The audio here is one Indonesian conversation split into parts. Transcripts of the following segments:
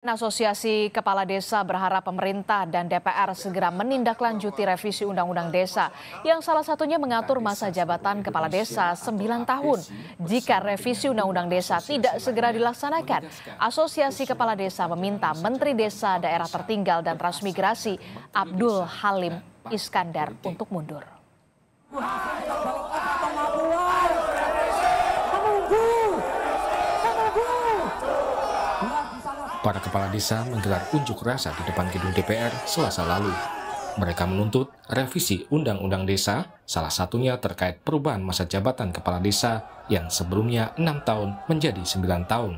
Asosiasi Kepala Desa berharap pemerintah dan DPR segera menindaklanjuti revisi Undang-Undang Desa yang salah satunya mengatur masa jabatan Kepala Desa 9 tahun. Jika revisi Undang-Undang Desa tidak segera dilaksanakan, Asosiasi Kepala Desa meminta Menteri Desa Daerah Tertinggal dan Transmigrasi Abdul Halim Iskandar untuk mundur. Para kepala desa menggelar unjuk rasa di depan gedung DPR Selasa lalu. Mereka menuntut revisi Undang-Undang Desa, salah satunya terkait perubahan masa jabatan kepala desa yang sebelumnya 6 tahun menjadi 9 tahun.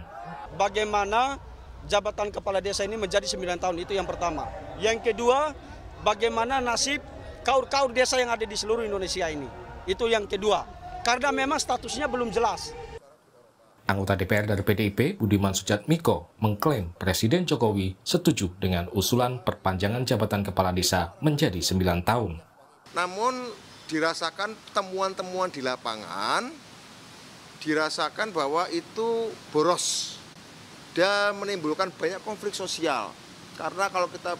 Bagaimana jabatan kepala desa ini menjadi 9 tahun, itu yang pertama. Yang kedua, bagaimana nasib kaur-kaur desa yang ada di seluruh Indonesia ini. Itu yang kedua, karena memang statusnya belum jelas. Anggota DPR dari PDIP, Budiman Sujatmiko, mengklaim Presiden Jokowi setuju dengan usulan perpanjangan jabatan kepala desa menjadi 9 tahun. Namun dirasakan temuan-temuan di lapangan, dirasakan bahwa itu boros dan menimbulkan banyak konflik sosial. Karena kalau kita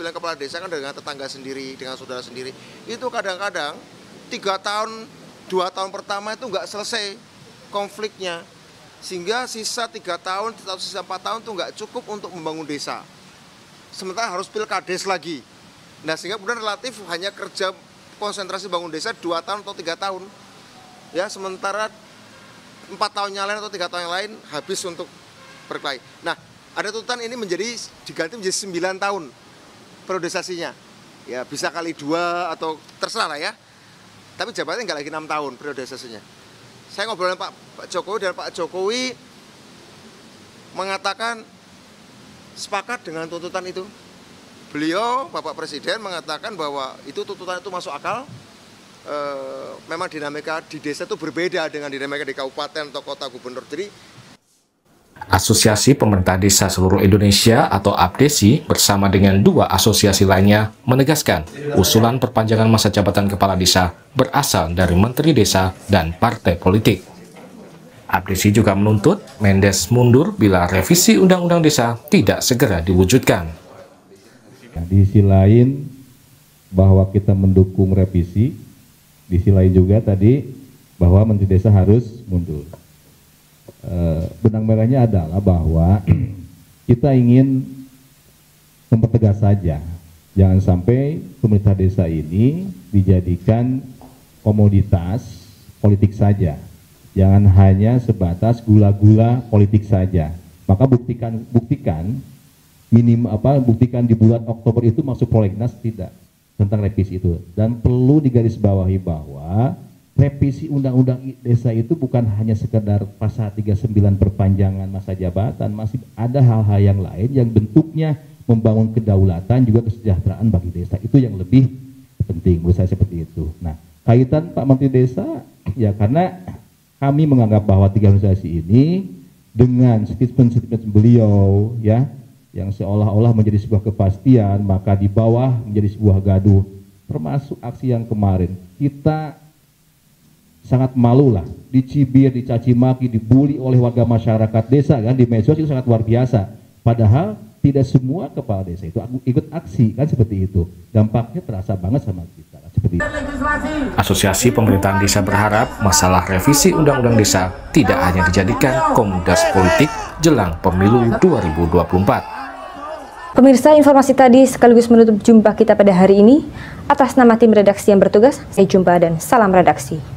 bilang kepala desa kan dengan tetangga sendiri, dengan saudara sendiri, itu kadang-kadang 3 tahun, 2 tahun pertama itu nggak selesai konfliknya, sehingga sisa 3 tahun atau sisa 4 tahun itu nggak cukup untuk membangun desa. Sementara harus pilkades lagi. Nah, sehingga kemudian relatif hanya kerja konsentrasi bangun desa 2 tahun atau 3 tahun. Ya, sementara 4 tahun yang lain atau 3 tahun yang lain habis untuk berkelahi. Nah, ada tuntutan ini diganti menjadi 9 tahun periodisasinya. Ya, bisa kali 2 atau terserah lah ya. Tapi jabatannya nggak lagi 6 tahun periodisasinya. Saya ngobrol dengan Pak Jokowi dan Pak Jokowi mengatakan sepakat dengan tuntutan itu. Beliau, Bapak Presiden, mengatakan bahwa itu tuntutan itu masuk akal. Memang dinamika di desa itu berbeda dengan dinamika di kabupaten atau kota gubernur. Jadi Asosiasi Pemerintah Desa Seluruh Indonesia atau APDESI bersama dengan 2 asosiasi lainnya menegaskan usulan perpanjangan masa jabatan kepala desa berasal dari Menteri Desa dan partai politik. APDESI juga menuntut Mendes mundur bila revisi Undang-Undang Desa tidak segera diwujudkan. Di sisi lain bahwa kita mendukung revisi, di sisi lain juga tadi bahwa Menteri Desa harus mundur. Benang merahnya adalah bahwa kita ingin mempertegas saja, jangan sampai pemerintah desa ini dijadikan komoditas politik saja, jangan hanya sebatas gula-gula politik saja. Maka buktikan di bulan Oktober itu masuk prolegnas tidak tentang revisi itu, dan perlu digarisbawahi bahwa revisi Undang-Undang Desa itu bukan hanya sekedar pasal 39 perpanjangan masa jabatan, masih ada hal-hal yang lain yang bentuknya membangun kedaulatan juga kesejahteraan bagi desa. Itu yang lebih penting menurut saya seperti itu. Nah, kaitan Pak Menteri Desa, ya karena kami menganggap bahwa 3 organisasi ini dengan statement-statement beliau ya yang seolah-olah menjadi sebuah kepastian, maka di bawah menjadi sebuah gaduh, termasuk aksi yang kemarin. Kita sangat malu lah, dicibir, dicaci maki, dibully oleh warga masyarakat desa kan di medsos itu sangat luar biasa. Padahal tidak semua kepala desa itu ikut aksi kan seperti itu. Dampaknya terasa banget sama kita kan, seperti itu. Asosiasi Pemerintahan Desa berharap masalah revisi Undang-Undang Desa tidak hanya dijadikan komoditas politik jelang pemilu 2024. Pemirsa, informasi tadi sekaligus menutup jumpa kita pada hari ini. Atas nama tim redaksi yang bertugas, saya jumpa dan salam redaksi.